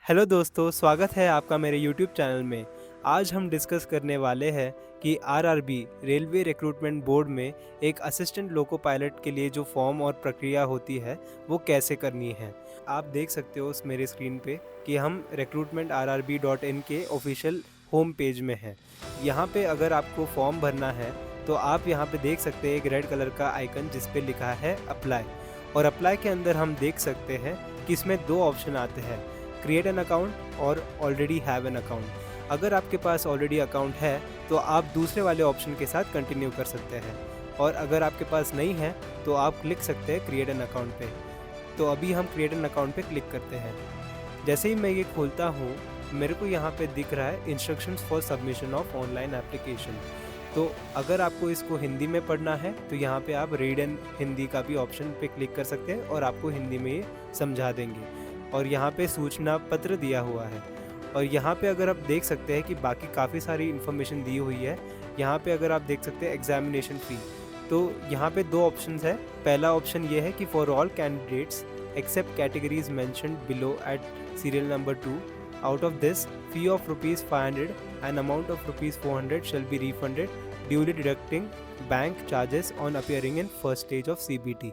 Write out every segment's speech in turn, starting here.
Hello दोस्तों, स्वागत है आपका मेरे YouTube चैनल में। आज हम डिस्कस करने वाले हैं कि आरआरबी रेलवे रिक्रूटमेंट बोर्ड में एक असिस्टेंट लोको पायलट के लिए जो फॉर्म और प्रक्रिया होती है वो कैसे करनी है। आप देख सकते हो उस मेरे स्क्रीन पे कि हम recruitmentrrb.in के ऑफिशियल होम पेज में हैं। यहाँ पे अगर आपको फॉर्म भरना है तो आप यहाँ पे देख सकते हैं एक रेड कलर का आइकन जिस पे लिखा है अप्लाई। और अप्लाई के अंदर हम देख सकते हैं कि इसमें दो ऑप्शन आते हैं, क्रिएट एन अकाउंट और ऑलरेडी हैव एन अकाउंट। अगर आपके पास ऑलरेडी अकाउंट है तो आप दूसरे वाले ऑप्शन के साथ कंटिन्यू कर सकते हैं, और अगर आपके पास नहीं है तो आप क्लिक सकते हैं क्रिएट एन अकाउंट पे। तो अभी हम क्रिएट एन अकाउंट पे क्लिक करते हैं। जैसे ही मैं ये खोलता हूँ मेरे को यहाँ पे दिख रहा है instructions for submission of online application. तो अगर आपको इसको हिंदी में पढ़ना है तो यहाँ पे आप रीड एंड हिंदी का भी ऑप्शन पे क्लिक कर सकते हैं और आपको हिंदी में ये समझा देंगे। और यहाँ पे सूचना पत्र दिया हुआ है, और यहाँ पे अगर आप देख सकते हैं कि बाकी काफ़ी सारी इन्फॉर्मेशन दी हुई है। यहाँ पे अगर आप देख सकते हैं एग्जामिनेशन फ़ी, तो यहाँ पे दो ऑप्शंस है। पहला ऑप्शन ये है कि for all candidates except categories mentioned below at serial number 2, out of this fee of ₹500 and amount of ₹400 shall be refunded duly deducting bank charges on appearing in first stage of CBT।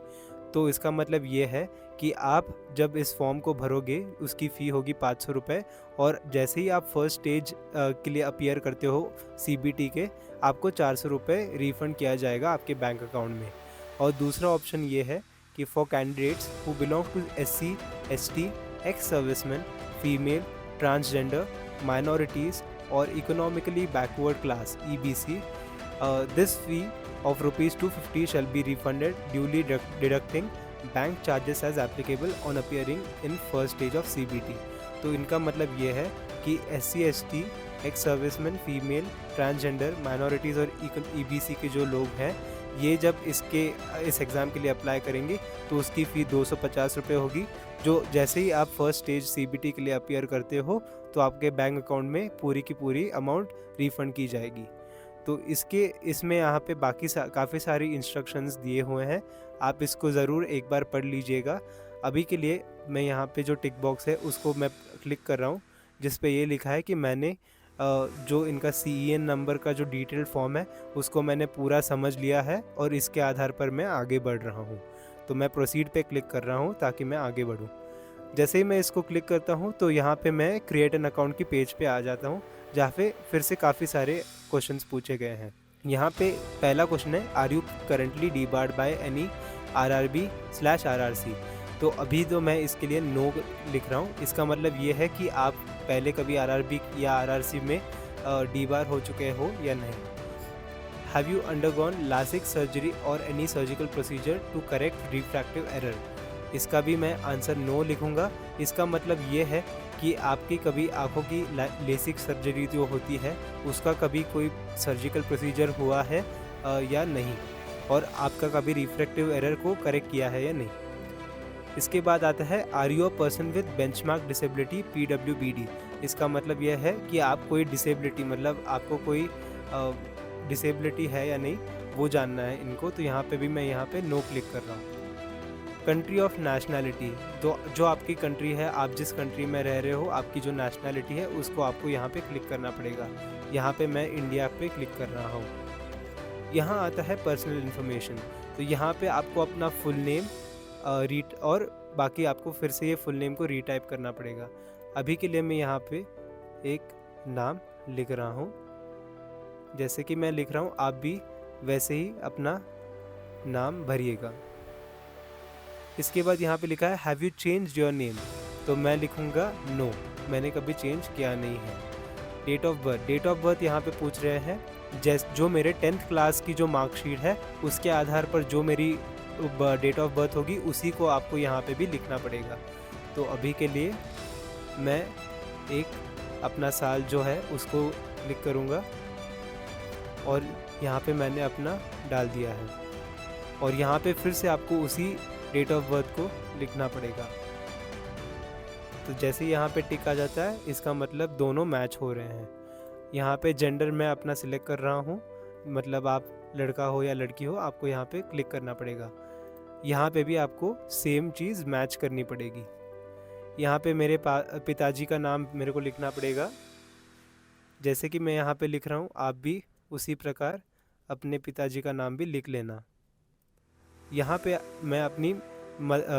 तो इसका मतलब ये है कि आप जब इस form को भरोगे उसकी फ़ी होगी ₹500, और जैसे ही आप फर्स्ट स्टेज के लिए अपीयर करते हो CBT के, आपको ₹400 रिफ़ंड किया जाएगा आपके बैंक अकाउंट में। और दूसरा ऑप्शन ये है कि for candidates who belong to SC, ST, ex serviceman, female, transgender, minorities और economically backward class EBC, this fee of ₹250 shall be refunded duly deducting bank charges as applicable on appearing in first stage of CBT। तो इनका मतलब ये है कि SC, ST, ex serviceman, female, transgender, minorities और EBC के जो लोग हैं, ये जब इस एग्ज़ाम के लिए अप्लाई करेंगे तो उसकी फ़ी ₹250 होगी। जो जैसे ही आप फर्स्ट स्टेज CBT के लिए अपीयर करते हो तो आपके बैंक अकाउंट में पूरी की पूरी अमाउंट रिफ़ंड की जाएगी। तो इसमें यहाँ पे बाकी काफ़ी सारी इंस्ट्रक्शंस दिए हुए हैं, आप इसको ज़रूर एक बार पढ़ लीजिएगा। अभी के लिए मैं यहाँ पे जो टिक बॉक्स है उसको मैं क्लिक कर रहा हूँ, जिस पे ये लिखा है कि मैंने जो इनका CEN नंबर का जो डिटेल्ड फॉर्म है उसको मैंने पूरा समझ लिया है और इसके आधार पर मैं आगे बढ़ रहा हूँ। तो मैं प्रोसीड पे क्लिक कर रहा हूँ ताकि मैं आगे बढ़ूँ। जैसे ही मैं इसको क्लिक करता हूँ तो यहाँ पे मैं क्रिएट एन अकाउंट की पेज पे आ जाता हूँ, जहाँ पे फिर से काफ़ी सारे क्वेश्चंस पूछे गए हैं। यहाँ पे पहला क्वेश्चन है, are you currently debarred by any RRB/RRC। तो अभी तो मैं इसके लिए नो लिख रहा हूँ। इसका मतलब ये है कि आप पहले कभी RRB या RRC में डीबार हो चुके हो या नहीं। Have you undergone LASIK surgery or any surgical procedure to correct refractive error. इसका भी मैं आंसर नो लिखूँगा। इसका मतलब ये है कि आपकी कभी आँखों की लेसिक सर्जरी जो होती है उसका कभी कोई सर्जिकल प्रोसीजर हुआ है या नहीं, और आपका कभी रिफ्रैक्टिव एरर को करेक्ट किया है या नहीं। इसके बाद आता है, are you a person with benchmark disability PWBD। इसका मतलब यह है कि आप कोई डिसेबिलिटी, मतलब आपको कोई डिसेबिलिटी है या नहीं, वो जानना है इनको। तो यहाँ पे भी मैं यहाँ पे नो क्लिक कर रहा हूँ। कंट्री ऑफ नेशनैलिटी, तो जो आपकी कंट्री है, आप जिस कंट्री में रह रहे हो, आपकी जो नेशनैलिटी है उसको आपको यहाँ पे क्लिक करना पड़ेगा। यहाँ पे मैं इंडिया पे क्लिक कर रहा हूँ। यहाँ आता है पर्सनल इन्फॉर्मेशन। तो यहाँ पे आपको अपना फुल नेम और बाकी आपको फिर से ये फुल नेम को रीटाइप करना पड़ेगा। अभी के लिए मैं यहाँ पे एक नाम लिख रहा हूँ, जैसे कि मैं लिख रहा हूँ, आप भी वैसे ही अपना नाम भरिएगा। इसके बाद यहाँ पे लिखा है, have you changed your name. तो मैं लिखूँगा नो, मैंने कभी चेंज किया नहीं है। डेट ऑफ बर्थ यहाँ पे पूछ रहे हैं, जो मेरे 10th क्लास की जो मार्कशीट है उसके आधार पर जो मेरी डेट ऑफ बर्थ होगी उसी को आपको यहाँ पे भी लिखना पड़ेगा। तो अभी के लिए मैं एक अपना साल जो है उसको क्लिक करूँगा और यहाँ पे मैंने अपना डाल दिया है, और यहाँ पे फिर से आपको उसी डेट ऑफ बर्थ को लिखना पड़ेगा। तो जैसे यहाँ पे टिक आ जाता है इसका मतलब दोनों मैच हो रहे हैं। यहाँ पे जेंडर मैं अपना सिलेक्ट कर रहा हूँ, मतलब आप लड़का हो या लड़की हो, आपको यहाँ पे क्लिक करना पड़ेगा। यहाँ पे भी आपको सेम चीज़ मैच करनी पड़ेगी। यहाँ पे मेरे पिताजी का नाम मेरे को लिखना पड़ेगा। जैसे कि मैं यहाँ पे लिख रहा हूँ, आप भी उसी प्रकार अपने पिताजी का नाम भी लिख लेना। यहाँ पे मैं अपनी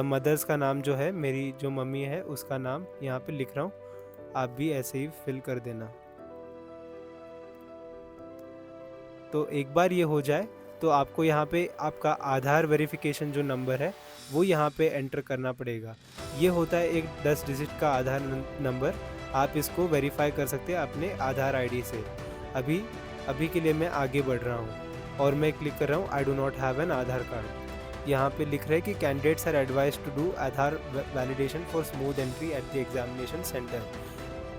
मदर्स का नाम जो है, मेरी जो मम्मी है उसका नाम यहाँ पे लिख रहा हूँ, आप भी ऐसे ही फिल कर देना। तो एक बार ये हो जाए तो आपको यहाँ पे आपका आधार वेरिफिकेशन जो नंबर है वो यहाँ पे एंटर करना पड़ेगा। ये होता है एक 10 डिजिट का आधार नंबर। आप इसको वेरीफाई कर सकते हैं अपने आधार आईडी से। अभी के लिए मैं आगे बढ़ रहा हूँ और मैं क्लिक कर रहा हूँ I do not have an Aadhaar card. यहाँ पे लिख रहा है कि candidates are advised to do Aadhaar validation for smooth entry at the examination centre.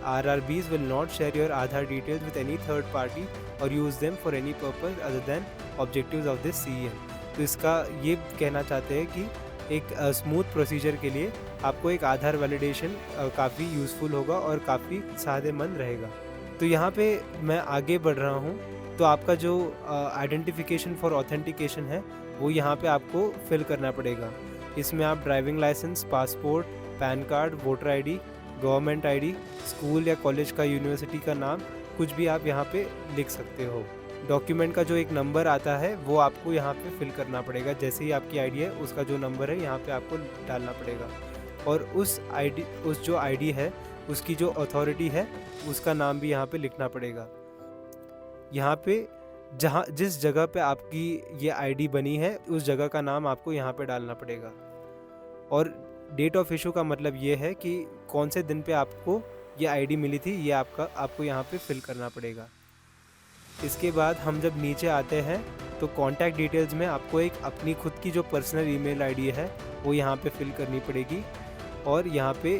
RRBs will not share your Aadhaar details with any third party or use them for any purpose other than objectives of this CEN। तो इसका ये कहना चाहते हैं कि एक smooth procedure के लिए आपको एक आधार वैलिडेशन काफ़ी यूज़फुल होगा और काफ़ी फ़ायदेमंद रहेगा। तो यहाँ पे मैं आगे बढ़ रहा हूँ। तो आपका जो आइडेंटिफिकेशन फॉर ऑथेंटिकेशन है वो यहाँ पे आपको फिल करना पड़ेगा। इसमें आप driving licence, passport, PAN card, voter ID, government ID, school या कॉलेज का, यूनिवर्सिटी का नाम, कुछ भी आप यहाँ पे लिख सकते हो। डॉक्यूमेंट का जो एक नंबर आता है वो आपको यहाँ पे फिल करना पड़ेगा। जैसे ही आपकी आईडी है उसका जो नंबर है यहाँ पे आपको डालना पड़ेगा और उस जो आईडी है उसकी जो अथॉरिटी है उसका नाम भी यहाँ पे लिखना पड़ेगा। यहाँ पे जिस जगह पे आपकी ये आईडी बनी है उस जगह का नाम आपको यहाँ पे डालना पड़ेगा। और डेट ऑफ इशू का मतलब ये है कि कौन से दिन पे आपको ये आईडी मिली थी, ये आपको यहाँ पे फिल करना पड़ेगा। इसके बाद हम जब नीचे आते हैं तो कॉन्टैक्ट डिटेल्स में आपको एक अपनी खुद की जो पर्सनल ईमेल आईडी है वो यहाँ पे फिल करनी पड़ेगी और यहाँ पे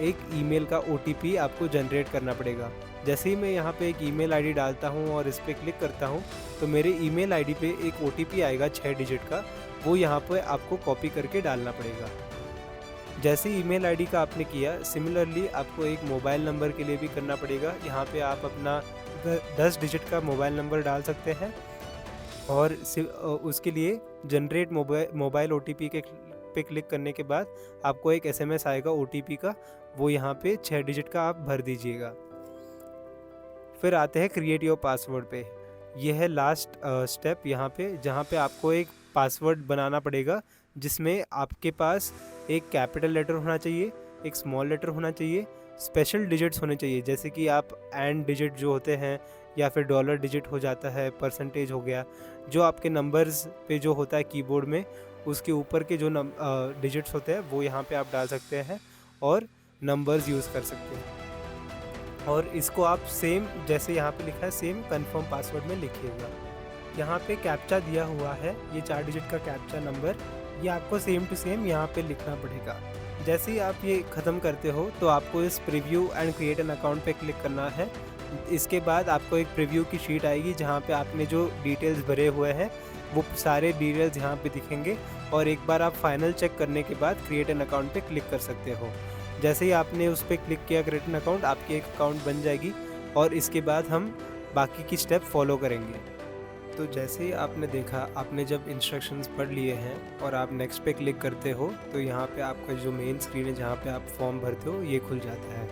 एक ईमेल का OTP आपको जनरेट करना पड़ेगा। जैसे ही मैं यहाँ पे एक ईमेल आईडी डालता हूँ और इस पर क्लिक करता हूँ तो मेरे ईमेल आईडी पे एक OTP आएगा 6 डिजिट का, वो यहाँ पे आपको कॉपी करके डालना पड़ेगा। जैसे ईमेल आईडी का आपने किया, सिमिलरली आपको एक मोबाइल नंबर के लिए भी करना पड़ेगा। यहाँ पे आप अपना 10 डिजिट का मोबाइल नंबर डाल सकते हैं और उसके लिए जनरेट मोबाइल OTP पे क्लिक करने के बाद आपको एक SMS आएगा OTP का, वो यहाँ पे 6 डिजिट का आप भर दीजिएगा। फिर आते हैं क्रिएट योर पासवर्ड पे। यह है लास्ट स्टेप यहाँ पे, जहाँ पे आपको एक पासवर्ड बनाना पड़ेगा जिसमें आपके पास एक कैपिटल लेटर होना चाहिए, एक स्मॉल लेटर होना चाहिए, स्पेशल डिजिट्स होने चाहिए जैसे कि आप एंड डिजिट जो होते हैं या फिर डॉलर डिजिट हो जाता है, परसेंटेज हो गया, जो आपके नंबर्स पे जो होता है कीबोर्ड में उसके ऊपर के जो डिजिट्स होते हैं वो यहाँ पे आप डाल सकते हैं और नंबर्स यूज़ कर सकते हैं। और इसको आप सेम जैसे यहाँ पे लिखा है सेम कंफर्म पासवर्ड में लिखिएगा। यहाँ पे कैप्चा दिया हुआ है, ये 4 डिजिट का कैप्चा नंबर, ये आपको सेम टू सेम यहाँ पे लिखना पड़ेगा। जैसे ही आप ये ख़त्म करते हो तो आपको इस preview and create an account पे क्लिक करना है। इसके बाद आपको एक प्रीव्यू की शीट आएगी जहाँ पे आपने जो डिटेल्स भरे हुए हैं वो सारे डिटेल्स यहाँ पे दिखेंगे और एक बार आप फाइनल चेक करने के बाद क्रिएट एन अकाउंट पे क्लिक कर सकते हो। जैसे ही आपने उस पर क्लिक किया क्रिएट एन अकाउंट, आपकी एक अकाउंट बन जाएगी और इसके बाद हम बाकी की स्टेप फॉलो करेंगे। तो जैसे ही आपने देखा, आपने जब इंस्ट्रक्शंस पढ़ लिए हैं और आप नेक्स्ट पे क्लिक करते हो तो यहाँ पे आपका जो मेन स्क्रीन है जहाँ पे आप फॉर्म भरते हो ये खुल जाता है।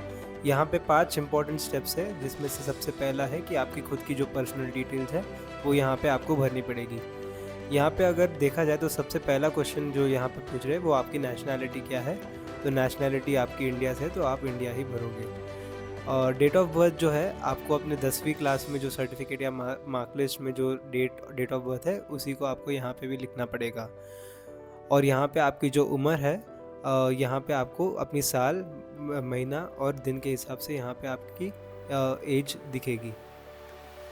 यहाँ पे 5 इंपॉर्टेंट स्टेप्स है जिसमें से सबसे पहला है कि आपकी खुद की जो पर्सनल डिटेल्स है वो यहाँ पे आपको भरनी पड़ेगी। यहाँ पे अगर देखा जाए तो सबसे पहला क्वेश्चन जो यहाँ पे पूछ रहे हैं वो आपकी नेशनैलिटी क्या है। तो नेशनैलिटी आपकी इंडिया से, तो आप इंडिया ही भरोगे। और डेट ऑफ बर्थ जो है आपको अपने 10वीं क्लास में जो सर्टिफिकेट या मार्कलिस्ट में जो डेट ऑफ बर्थ है उसी को आपको यहाँ पे भी लिखना पड़ेगा। और यहाँ पे आपकी जो उम्र है यहाँ पे आपको अपनी साल, महीना और दिन के हिसाब से यहाँ पे आपकी एज दिखेगी।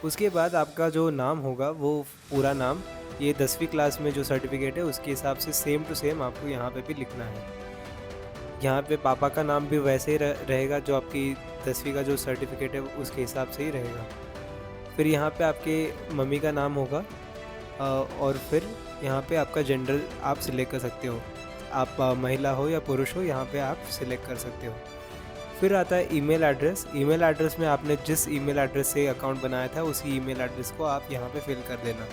उसके बाद आपका जो नाम होगा वो पूरा नाम, ये 10वीं क्लास में जो सर्टिफिकेट है उसके हिसाब से सेम टू सेम आपको यहाँ पे भी लिखना है। यहाँ पे पापा का नाम भी वैसे ही रहेगा जो आपकी 10वीं का जो सर्टिफिकेट है उसके हिसाब से ही रहेगा। फिर यहाँ पे आपके मम्मी का नाम होगा और फिर यहाँ पे आपका जेंडर आप सिलेक्ट कर सकते हो, आप महिला हो या पुरुष हो यहाँ पे आप सिलेक्ट कर सकते हो। फिर आता है ईमेल एड्रेस। ईमेल एड्रेस में आपने जिस ईमेल एड्रेस से अकाउंट बनाया था उसी ईमेल एड्रेस को आप यहाँ पे फिल कर देना।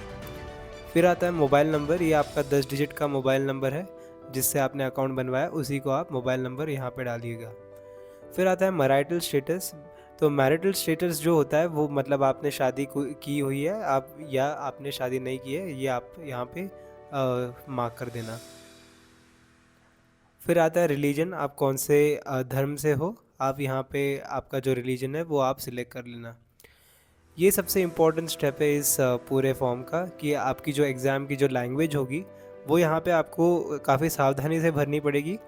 फिर आता है मोबाइल नंबर, ये आपका 10 डिजिट का मोबाइल नंबर है जिससे आपने अकाउंट बनवाया उसी को आप मोबाइल नंबर यहाँ पे डालिएगा। फिर आता है मैरिटल स्टेटस। तो मैरिटल स्टेटस जो होता है वो मतलब आपने शादी की हुई है आप, या आपने शादी नहीं की है, ये आप यहाँ पे मार्क कर देना। फिर आता है रिलीजन, आप कौन से धर्म से हो, आप यहाँ पे आपका जो रिलीजन है वो आप सिलेक्ट कर लेना। ये सबसे इम्पोर्टेंट स्टेप है इस पूरे फॉर्म का, कि आपकी जो एग्ज़ाम की जो लैंग्वेज होगी वो यहाँ पे आपको काफ़ी सावधानी से भरनी पड़ेगी।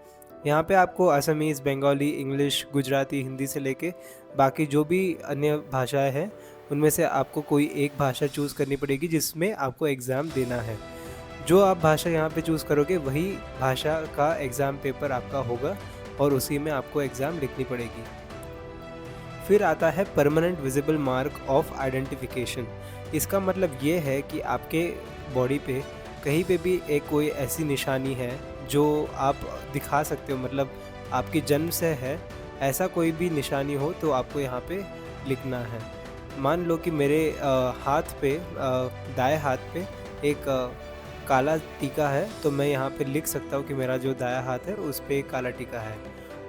यहाँ पे आपको असमीज़, बंगाली, इंग्लिश, गुजराती, हिंदी से लेके बाकी जो भी अन्य भाषाएं हैं उनमें से आपको कोई एक भाषा चूज़ करनी पड़ेगी जिसमें आपको एग्ज़ाम देना है। जो आप भाषा यहाँ पे चूज़ करोगे वही भाषा का एग्ज़ाम पेपर आपका होगा और उसी में आपको एग्ज़ाम लिखनी पड़ेगी। फिर आता है permanent visible mark of identification. इसका मतलब ये है कि आपके बॉडी पे कहीं पे भी एक कोई ऐसी निशानी है जो आप दिखा सकते हो, मतलब आपकी जन्म से है, ऐसा कोई भी निशानी हो तो आपको यहाँ पे लिखना है। मान लो कि मेरे हाथ पे, दाएं हाथ पे एक काला टीका है, तो मैं यहाँ पे लिख सकता हूँ कि मेरा जो दायां हाथ है उस पे एक काला टीका है।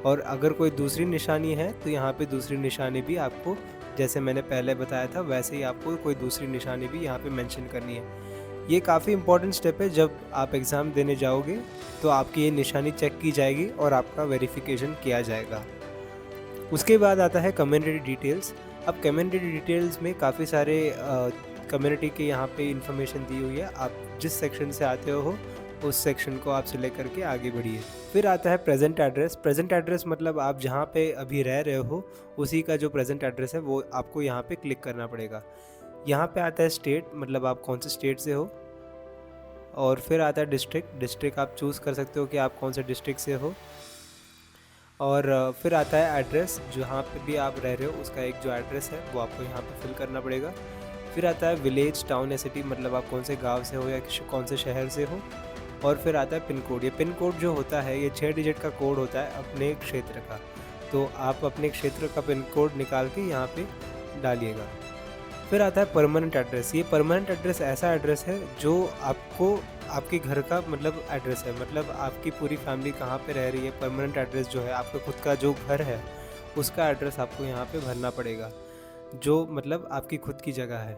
और अगर कोई दूसरी निशानी है तो यहाँ पे दूसरी निशानी भी आपको, जैसे मैंने पहले बताया था वैसे ही आपको कोई दूसरी निशानी भी यहाँ पे मेंशन करनी है। ये काफ़ी इंपॉर्टेंट स्टेप है, जब आप एग्ज़ाम देने जाओगे तो आपकी ये निशानी चेक की जाएगी और आपका वेरिफिकेशन किया जाएगा। उसके बाद आता है कम्युनिटी डिटेल्स। अब कम्युनिटी डिटेल्स में काफ़ी सारे कम्युनिटी के यहाँ पे इंफॉर्मेशन दी हुई है, आप जिस सेक्शन से आते हो उस सेक्शन को आप सिलेक्ट करके आगे बढ़िए। फिर आता है प्रेजेंट एड्रेस। प्रेजेंट एड्रेस मतलब आप जहाँ पे अभी रह रहे हो उसी का जो प्रेजेंट एड्रेस है वो आपको यहाँ पे क्लिक करना पड़ेगा। यहाँ पे आता है स्टेट, मतलब आप कौन से स्टेट से हो। और फिर आता है डिस्ट्रिक्ट। डिस्ट्रिक्ट आप चूज़ कर सकते हो कि आप कौन से डिस्ट्रिक्ट से हो। और फिर आता है एड्रेस, जहाँ पे भी आप रह रहे हो उसका एक जो एड्रेस है वो आपको यहाँ पे फिल करना पड़ेगा। फिर आता है विलेज, टाउन या सिटी, मतलब आप कौन से गांव से हो या कौन से शहर से हो। और फिर आता है पिन कोड। ये पिन कोड जो होता है ये 6 डिजिट का कोड होता है अपने क्षेत्र का, तो आप अपने क्षेत्र का पिन कोड निकाल के यहाँ पे डालिएगा। फिर आता है परमानेंट एड्रेस। ये परमानेंट एड्रेस ऐसा एड्रेस है जो आपको आपके घर का मतलब एड्रेस है, मतलब आपकी पूरी फैमिली कहाँ पे रह रही है, परमानेंट एड्रेस जो है आपका खुद का जो घर है उसका एड्रेस आपको यहाँ पे भरना पड़ेगा, जो मतलब आपकी खुद की जगह है।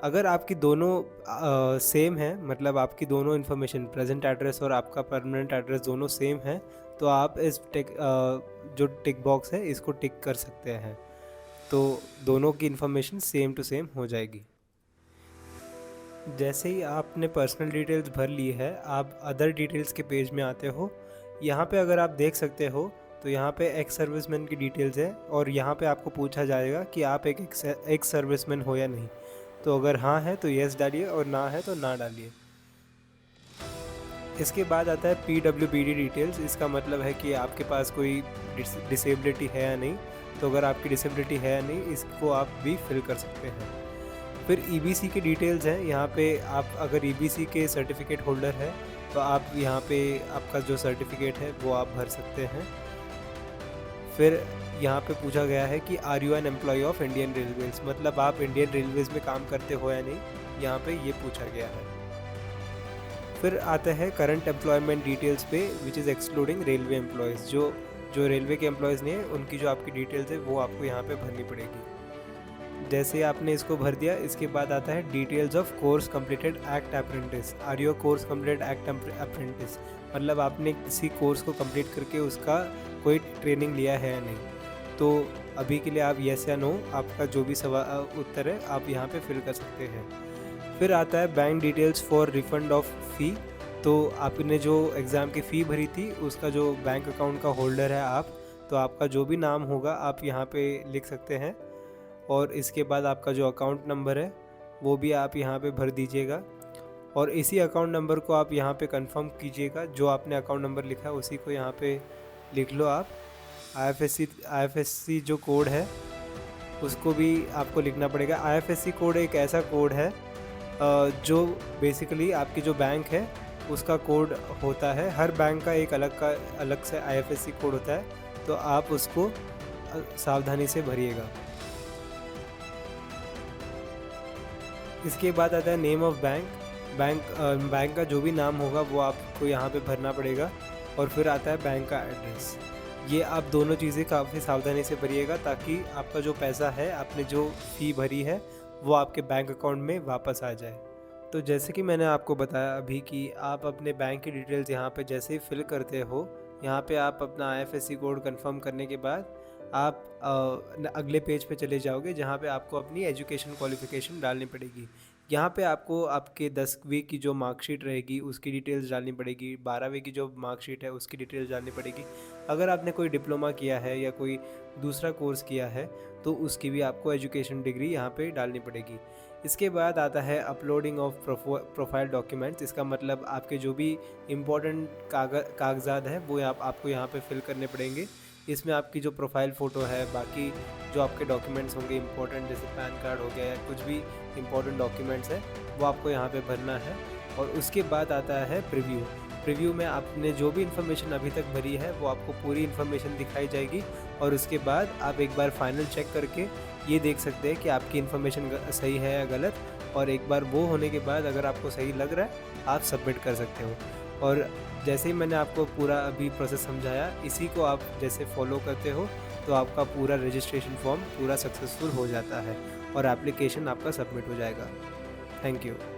अगर आपकी दोनों सेम है, मतलब आपकी दोनों इन्फॉर्मेशन, प्रेजेंट एड्रेस और आपका परमानेंट एड्रेस दोनों सेम है, तो आप इस जो टिक बॉक्स है इसको टिक कर सकते हैं, तो दोनों की इन्फॉर्मेशन सेम टू सेम हो जाएगी। जैसे ही आपने पर्सनल डिटेल्स भर ली है, आप अदर डिटेल्स के पेज में आते हो। यहाँ पे अगर आप देख सकते हो तो यहाँ पे एक्स सर्विसमैन की डिटेल्स है, और यहाँ पे आपको पूछा जाएगा कि आप एक एक्स सर्विसमैन हो या नहीं। तो अगर हाँ है तो येस डालिए और ना है तो ना डालिए। इसके बाद आता है PWBD डिटेल्स। इसका मतलब है कि आपके पास कोई डिसेबिलिटी है या नहीं, तो अगर आपकी डिसेबिलिटी है या नहीं इसको आप भी फिल कर सकते हैं। फिर EBC की डिटेल्स हैं। यहाँ पे आप अगर EBC के सर्टिफिकेट होल्डर है तो आप यहाँ पे आपका जो सर्टिफिकेट है वो आप भर सकते हैं। फिर यहाँ पे पूछा गया है कि are you an employee of Indian Railways, मतलब आप इंडियन रेलवेज़ में काम करते हो या नहीं, यहाँ पे ये पूछा गया है। फिर आते हैं करंट एम्प्लॉयमेंट डिटेल्स पे, which is excluding railway employees. जो रेलवे के एम्प्लॉयज़ नहीं है उनकी जो आपकी डिटेल्स है वो आपको यहाँ पे भरनी पड़ेगी। जैसे आपने इसको भर दिया, इसके बाद आता है details of course completed act apprentice. Are your course completed act apprentice, मतलब आपने किसी कोर्स को कंप्लीट करके उसका कोई ट्रेनिंग लिया है या नहीं। तो अभी के लिए आप येस या नो, आपका जो भी सवाल उत्तर है आप यहाँ पे फिल कर सकते हैं। फिर आता है bank details for refund of fee. तो आपने जो एग्ज़ाम की फ़ी भरी थी उसका जो बैंक अकाउंट का होल्डर है आप, तो आपका जो भी नाम होगा आप यहाँ पे लिख सकते हैं। और इसके बाद आपका जो अकाउंट नंबर है वो भी आप यहाँ पे भर दीजिएगा, और इसी अकाउंट नंबर को आप यहाँ पे कंफर्म कीजिएगा। जो आपने अकाउंट नंबर लिखा है उसी को यहाँ पे लिख लो आप। IFSC जो कोड है उसको भी आपको लिखना पड़ेगा। IFSC कोड एक ऐसा कोड है जो बेसिकली आपकी जो बैंक है उसका कोड होता है। हर बैंक का एक अलग से IFSC कोड होता है, तो आप उसको सावधानी से भरिएगा। इसके बाद आता है नेम ऑफ बैंक। बैंक का जो भी नाम होगा वो आपको यहाँ पे भरना पड़ेगा। और फिर आता है बैंक का एड्रेस। ये आप दोनों चीज़ें काफ़ी सावधानी से भरिएगा ताकि आपका जो पैसा है, आपने जो फ़ी भरी है, वो आपके बैंक अकाउंट में वापस आ जाए। तो जैसे कि मैंने आपको बताया अभी कि आप अपने बैंक की डिटेल्स यहाँ पे जैसे ही फिल करते हो, यहाँ पे आप अपना आईएफएससी कोड कंफर्म करने के बाद आप अगले पेज पे चले जाओगे जहाँ पे आपको अपनी एजुकेशन क्वालिफ़िकेशन डालनी पड़ेगी। यहाँ पे आपको आपके 10वीं की जो मार्कशीट रहेगी उसकी डिटेल्स डालनी पड़ेगी, 12वीं की जो मार्कशीट है उसकी डिटेल्स डालनी पड़ेगी। अगर आपने कोई डिप्लोमा किया है या कोई दूसरा कोर्स किया है तो उसकी भी आपको एजुकेशन डिग्री यहाँ पे डालनी पड़ेगी। इसके बाद आता है अपलोडिंग ऑफ प्रोफाइल डॉक्यूमेंट्स। इसका मतलब आपके जो भी इम्पोर्टेंट कागजात हैं वो आपको यहाँ पे फिल करने पड़ेंगे। इसमें आपकी जो प्रोफाइल फ़ोटो है, बाकी जो आपके डॉक्यूमेंट्स होंगे इम्पोर्टेंट, जैसे पैन कार्ड हो गया या कुछ भी इम्पोर्टेंट डॉक्यूमेंट्स हैं, वो आपको यहाँ पे भरना है। और उसके बाद आता है प्रीव्यू। प्रीव्यू में आपने जो भी इन्फॉर्मेशन अभी तक भरी है वो आपको पूरी इन्फॉर्मेशन दिखाई जाएगी। और उसके बाद आप एक बार फाइनल चेक करके ये देख सकते हैं कि आपकी इन्फॉर्मेशन सही है या गलत। और एक बार वो होने के बाद अगर आपको सही लग रहा है आप सबमिट कर सकते हो। और जैसे ही मैंने आपको पूरा अभी प्रोसेस समझाया, इसी को आप जैसे फॉलो करते हो तो आपका पूरा रजिस्ट्रेशन फॉर्म पूरा सक्सेसफुल हो जाता है और एप्लीकेशन आपका सबमिट हो जाएगा। Thank you.